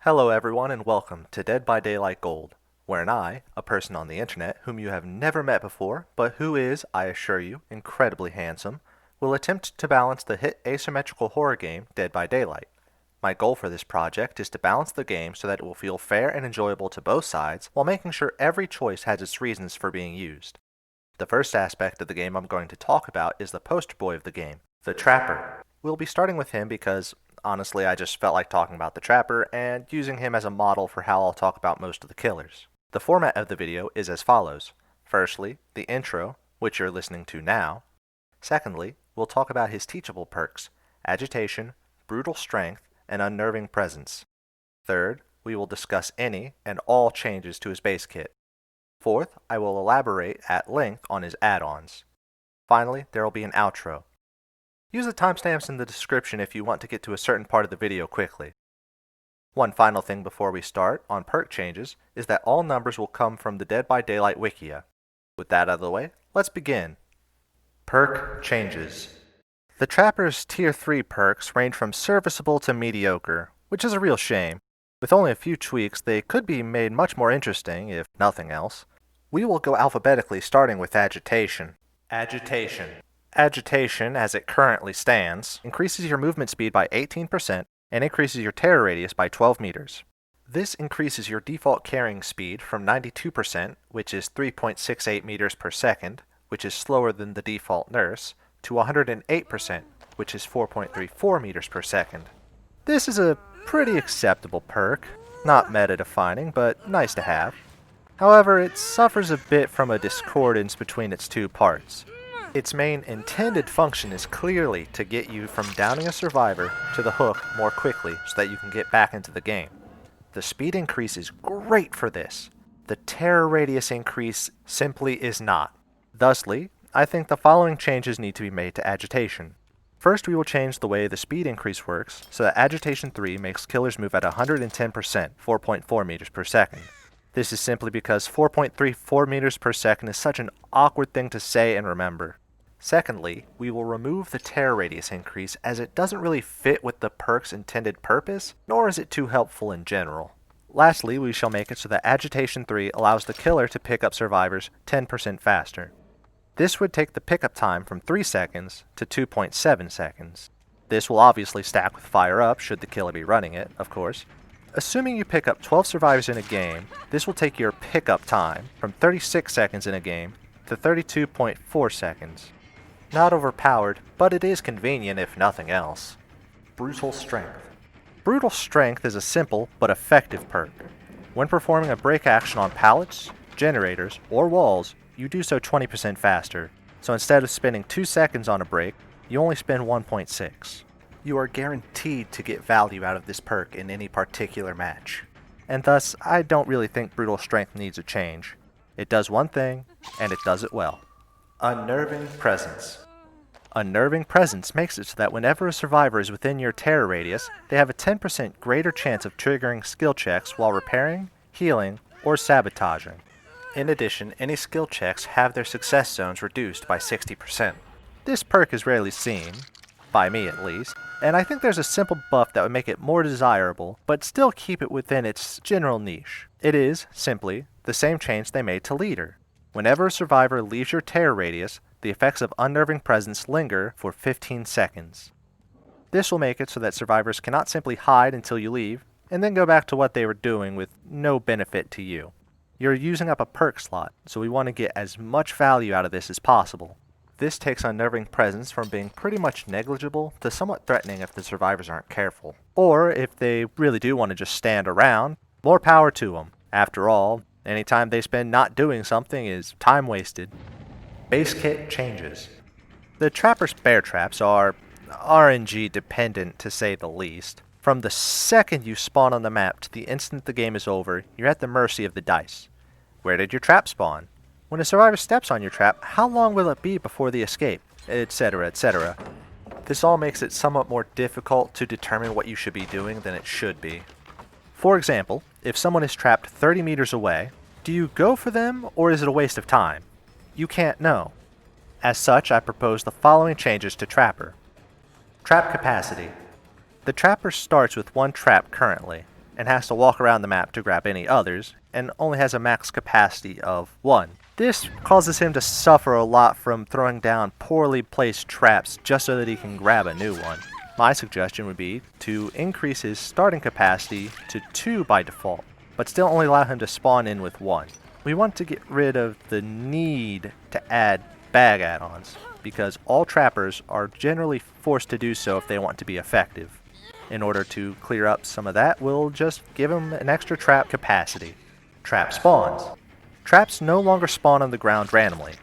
Hello everyone and welcome to Dead by Daylight Gold, wherein I, a person on the internet whom you have never met before, but who is, I assure you, incredibly handsome, will attempt to balance the hit asymmetrical horror game Dead by Daylight. My goal for this project is to balance the game so that it will feel fair and enjoyable to both sides while making sure every choice has its reasons for being used. The first aspect of the game I'm going to talk about is the poster boy of the game, the Trapper. We'll be starting with him because honestly, I just felt like talking about the Trapper and using him as a model for how I'll talk about most of the killers. The format of the video is as follows. Firstly, the intro, which you're listening to now. Secondly, we'll talk about his teachable perks, Agitation, Brutal Strength, and Unnerving Presence. Third, we will discuss any and all changes to his base kit. Fourth, I will elaborate at length on his add-ons. Finally, there will be an outro. Use the timestamps in the description if you want to get to a certain part of the video quickly. One final thing before we start on perk changes is that all numbers will come from the Dead by Daylight Wikia. With that out of the way, let's begin. Perk changes. The Trapper's Tier 3 perks range from serviceable to mediocre, which is a real shame. With only a few tweaks, they could be made much more interesting, if nothing else. We will go alphabetically starting with Agitation. Agitation, as it currently stands, increases your movement speed by 18% and increases your terror radius by 12 meters. This increases your default carrying speed from 92%, which is 3.68 meters per second, which is slower than the default nurse, to 108%, which is 4.34 meters per second. This is a pretty acceptable perk, not meta-defining, but nice to have. However, it suffers a bit from a discordance between its two parts. Its main intended function is clearly to get you from downing a survivor to the hook more quickly so that you can get back into the game. The speed increase is great for this. The terror radius increase simply is not. Thusly, I think the following changes need to be made to Agitation. First, we will change the way the speed increase works so that Agitation 3 makes killers move at 110%, 4.4 meters per second. This is simply because 4.34 meters per second is such an awkward thing to say and remember. Secondly, we will remove the terror radius increase as it doesn't really fit with the perk's intended purpose, nor is it too helpful in general. Lastly, we shall make it so that Agitation 3 allows the killer to pick up survivors 10% faster. This would take the pickup time from 3 seconds to 2.7 seconds. This will obviously stack with Fire Up should the killer be running it, of course. Assuming you pick up 12 survivors in a game, this will take your pickup time from 36 seconds in a game to 32.4 seconds. Not overpowered, but it is convenient if nothing else. Brutal Strength. Brutal Strength is a simple but effective perk. When performing a break action on pallets, generators, or walls, you do so 20% faster. So instead of spending 2 seconds on a break, you only spend 1.6. You are guaranteed to get value out of this perk in any particular match. And thus, I don't really think Brutal Strength needs a change. It does one thing, and it does it well. Unnerving Presence. Unnerving Presence makes it so that whenever a survivor is within your terror radius, they have a 10% greater chance of triggering skill checks while repairing, healing, or sabotaging. In addition, any skill checks have their success zones reduced by 60%. This perk is rarely seen, by me at least, and I think there's a simple buff that would make it more desirable, but still keep it within its general niche. It is, simply, the same change they made to Leader. Whenever a survivor leaves your terror radius, the effects of Unnerving Presence linger for 15 seconds. This will make it so that survivors cannot simply hide until you leave, and then go back to what they were doing with no benefit to you. You're using up a perk slot, so we want to get as much value out of this as possible. This takes Unnerving Presence from being pretty much negligible to somewhat threatening if the survivors aren't careful. Or if they really do want to just stand around, more power to them. After all, any time they spend not doing something is time wasted. Base kit changes. The Trapper's bear traps are RNG dependent to say the least. From the second you spawn on the map to the instant the game is over, you're at the mercy of the dice. Where did your trap spawn? When a survivor steps on your trap, how long will it be before the escape? Etc., etc. This all makes it somewhat more difficult to determine what you should be doing than it should be. For example, if someone is trapped 30 meters away, do you go for them or is it a waste of time? You can't know. As such, I propose the following changes to Trapper. Trap capacity. The Trapper starts with one trap currently, and has to walk around the map to grab any others, and only has a max capacity of 1. This causes him to suffer a lot from throwing down poorly placed traps just so that he can grab a new one. My suggestion would be to increase his starting capacity to 2 by default, but still only allow him to spawn in with 1. We want to get rid of the need to add bag add-ons, because all trappers are generally forced to do so if they want to be effective. In order to clear up some of that, we'll just give him an extra trap capacity. Trap spawns. Traps no longer spawn on the ground randomly.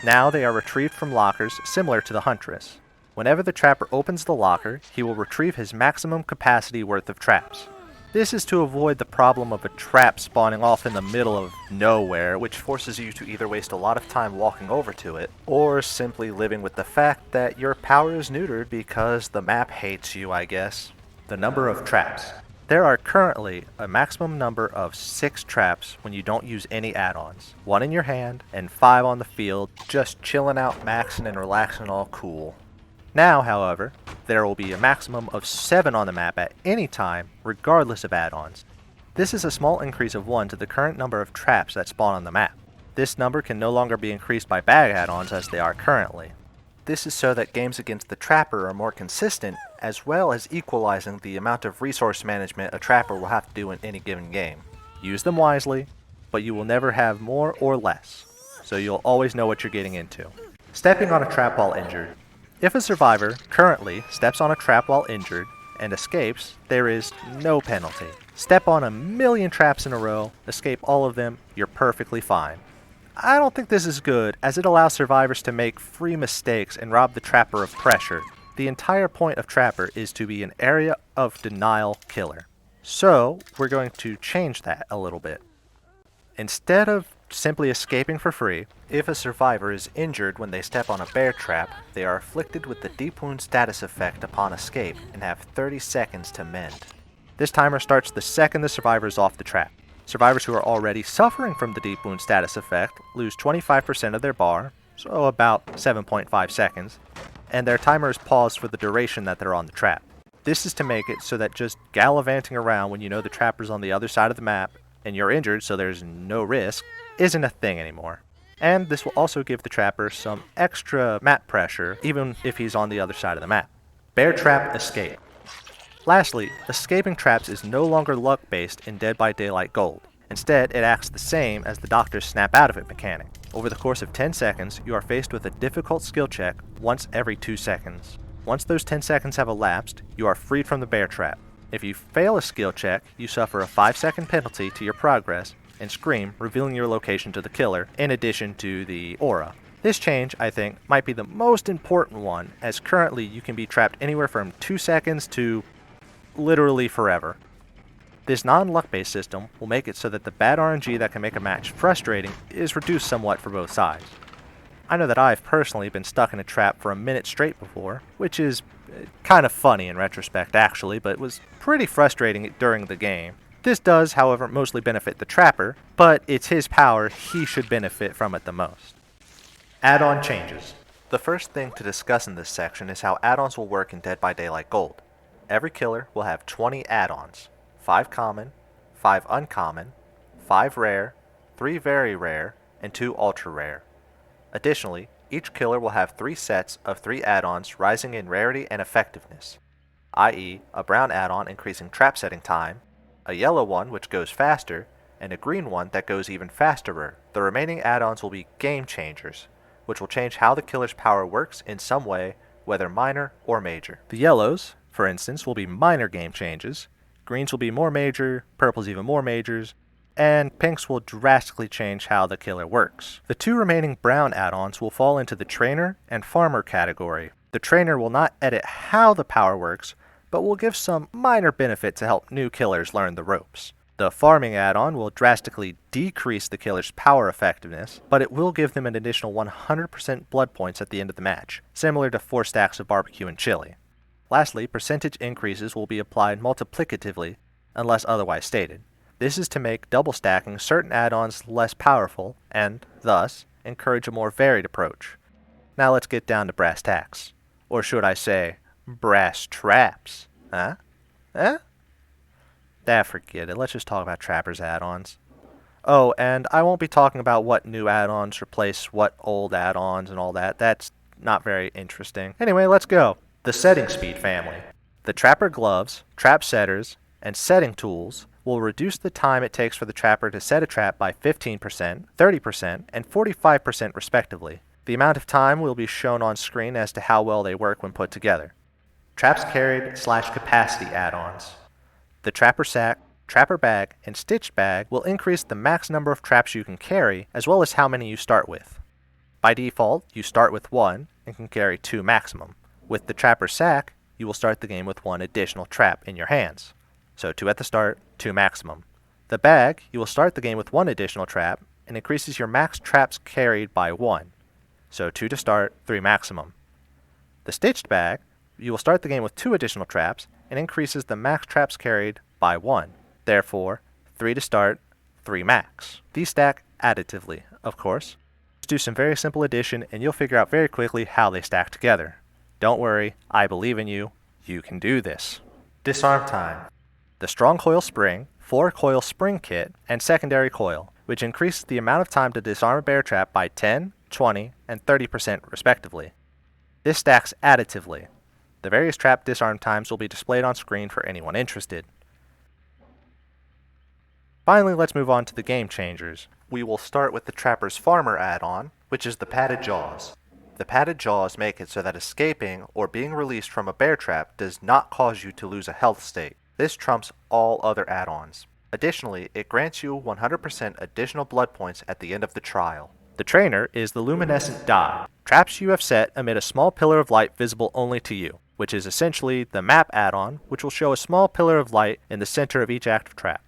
Now they are retrieved from lockers similar to the Huntress. Whenever the trapper opens the locker, he will retrieve his maximum capacity worth of traps. This is to avoid the problem of a trap spawning off in the middle of nowhere, which forces you to either waste a lot of time walking over to it, or simply living with the fact that your power is neutered because the map hates you, I guess. The number of traps. There are currently a maximum number of 6 traps when you don't use any add-ons. 1 in your hand, and 5 on the field, just chilling out, maxing and relaxing all cool. Now, however, there will be a maximum of 7 on the map at any time, regardless of add-ons. This is a small increase of 1 to the current number of traps that spawn on the map. This number can no longer be increased by bag add-ons as they are currently. This is so that games against the trapper are more consistent, as well as equalizing the amount of resource management a trapper will have to do in any given game. Use them wisely, but you will never have more or less, so you'll always know what you're getting into. Stepping on a trap while injured. If a survivor currently steps on a trap while injured and escapes, there is no penalty. Step on a million traps in a row, escape all of them, you're perfectly fine. I don't think this is good, as it allows survivors to make free mistakes and rob the trapper of pressure. The entire point of trapper is to be an area of denial killer. So, we're going to change that a little bit. Instead of simply escaping for free, if a survivor is injured when they step on a bear trap, they are afflicted with the deep wound status effect upon escape and have 30 seconds to mend. This timer starts the second the survivor is off the trap. Survivors who are already suffering from the deep wound status effect lose 25% of their bar, so about 7.5 seconds, and their timer is paused for the duration that they're on the trap. This is to make it so that just gallivanting around when you know the trapper's on the other side of the map and you're injured so there's no risk isn't a thing anymore. And this will also give the trapper some extra map pressure even if he's on the other side of the map. Bear trap escape. Lastly, escaping traps is no longer luck-based in Dead by Daylight Gold. Instead, it acts the same as the Doctor's snap out of it mechanic. Over the course of 10 seconds, you are faced with a difficult skill check once every 2 seconds. Once those 10 seconds have elapsed, you are freed from the bear trap. If you fail a skill check, you suffer a 5-second penalty to your progress and scream, revealing your location to the killer, in addition to the aura. This change, I think, might be the most important one, as currently you can be trapped anywhere from 2 seconds to literally forever. This non-luck-based system will make it so that the bad RNG that can make a match frustrating is reduced somewhat for both sides. I know that I've personally been stuck in a trap for a minute straight before, which is kind of funny in retrospect actually, but was pretty frustrating during the game. This does, however, mostly benefit the trapper, but it's his power, he should benefit from it the most. Add-on changes. The first thing to discuss in this section is how add-ons will work in Dead by Daylight Gold. Every killer will have 20 add-ons, 5 common, 5 uncommon, 5 rare, 3 very rare, and 2 ultra rare. Additionally, each killer will have 3 sets of 3 add-ons rising in rarity and effectiveness, i.e. a brown add-on increasing trap setting time, a yellow one which goes faster, and a green one that goes even fasterer. The remaining add-ons will be game changers, which will change how the killer's power works in some way, whether minor or major. The yellows, for instance, will be minor game changes, greens will be more major, purples even more majors, and pinks will drastically change how the killer works. The 2 remaining brown add-ons will fall into the trainer and farmer category. The trainer will not edit how the power works, but will give some minor benefit to help new killers learn the ropes. The farming add-on will drastically decrease the killer's power effectiveness, but it will give them an additional 100% blood points at the end of the match, similar to 4 stacks of barbecue and chili. Lastly, percentage increases will be applied multiplicatively, unless otherwise stated. This is to make double stacking certain add-ons less powerful, and, thus, encourage a more varied approach. Now let's get down to brass tacks. Or should I say, brass traps. Huh? Forget it. Let's just talk about Trapper's add-ons. Oh, and I won't be talking about what new add-ons replace what old add-ons and all that. That's not very interesting. Anyway, let's go. The setting speed family. The Trapper gloves, trap setters, and setting tools will reduce the time it takes for the Trapper to set a trap by 15%, 30%, and 45% respectively. The amount of time will be shown on screen as to how well they work when put together. Traps carried / capacity add-ons. The Trapper sack, Trapper bag, and stitched bag will increase the max number of traps you can carry as well as how many you start with. By default, you start with 1 and can carry 2 maximum. With the Trapper sack, you will start the game with 1 additional trap in your hands. So 2 at the start, 2 maximum. The bag, you will start the game with 1 additional trap and increases your max traps carried by 1. So 2 to start, 3 maximum. The stitched bag, you will start the game with 2 additional traps and increases the max traps carried by 1. Therefore, 3 to start, 3 max. These stack additively, of course. Just do some very simple addition and you'll figure out very quickly how they stack together. Don't worry, I believe in you. You can do this. Disarm time. The strong coil spring, 4 coil spring kit, and secondary coil, which increases the amount of time to disarm a bear trap by 10, 20, and 30% respectively. This stacks additively. The various trap disarm times will be displayed on screen for anyone interested. Finally, let's move on to the game changers. We will start with the Trapper's Farmer add-on, which is the padded jaws. The padded jaws make it so that escaping or being released from a bear trap does not cause you to lose a health state. This trumps all other add-ons. Additionally, it grants you 100% additional blood points at the end of the trial. The trainer is the luminescent die. Traps you have set emit a small pillar of light visible only to you, which is essentially the map add-on, which will show a small pillar of light in the center of each active trap.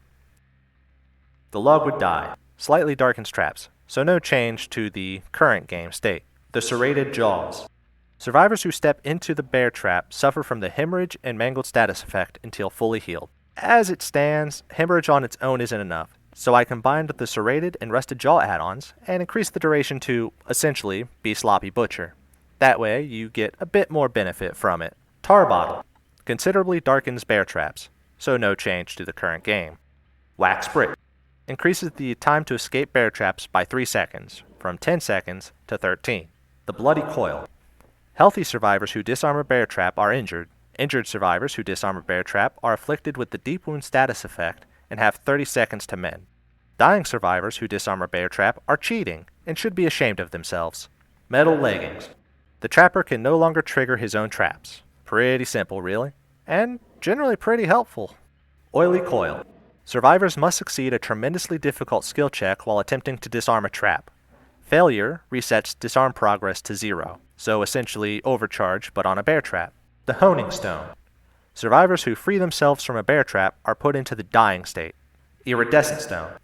The logwood die slightly darkens traps, so no change to the current game state. The serrated jaws. Survivors who step into the bear trap suffer from the hemorrhage and mangled status effect until fully healed. As it stands, hemorrhage on its own isn't enough, so I combined the serrated and rusted jaw add-ons and increased the duration to, essentially, be sloppy butcher. That way, you get a bit more benefit from it. Tar bottle. Considerably darkens bear traps, so no change to the current game. Wax brick. Increases the time to escape bear traps by 3 seconds, from 10 seconds to 13. The bloody coil. Healthy survivors who disarm a bear trap are injured. Injured survivors who disarm a bear trap are afflicted with the deep wound status effect and have 30 seconds to mend. Dying survivors who disarm a bear trap are cheating and should be ashamed of themselves. Metal leggings. The Trapper can no longer trigger his own traps. Pretty simple, really, and generally pretty helpful. Oily coil. Survivors must succeed a tremendously difficult skill check while attempting to disarm a trap. Failure resets disarm progress to 0, so essentially overcharge but on a bear trap. The honing stone. Survivors who free themselves from a bear trap are put into the dying state. Iridescent stone.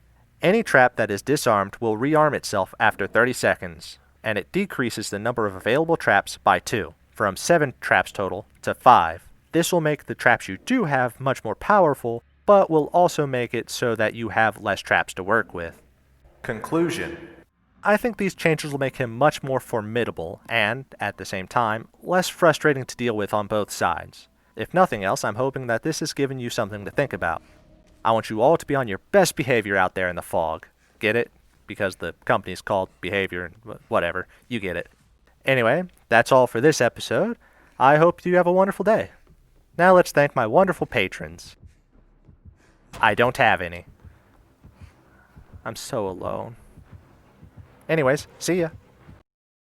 Any trap that is disarmed will rearm itself after 30 seconds, and it decreases the number of available traps by 2, from 7 traps total to 5. This will make the traps you do have much more powerful, but will also make it so that you have less traps to work with. Conclusion. I think these changes will make him much more formidable and, at the same time, less frustrating to deal with on both sides. If nothing else, I'm hoping that this has given you something to think about. I want you all to be on your best behavior out there in the fog. Get it? Because the company's called Behavior and whatever. You get it. Anyway, that's all for this episode. I hope you have a wonderful day. Now let's thank my wonderful patrons. I don't have any. I'm so alone. Anyways, see ya.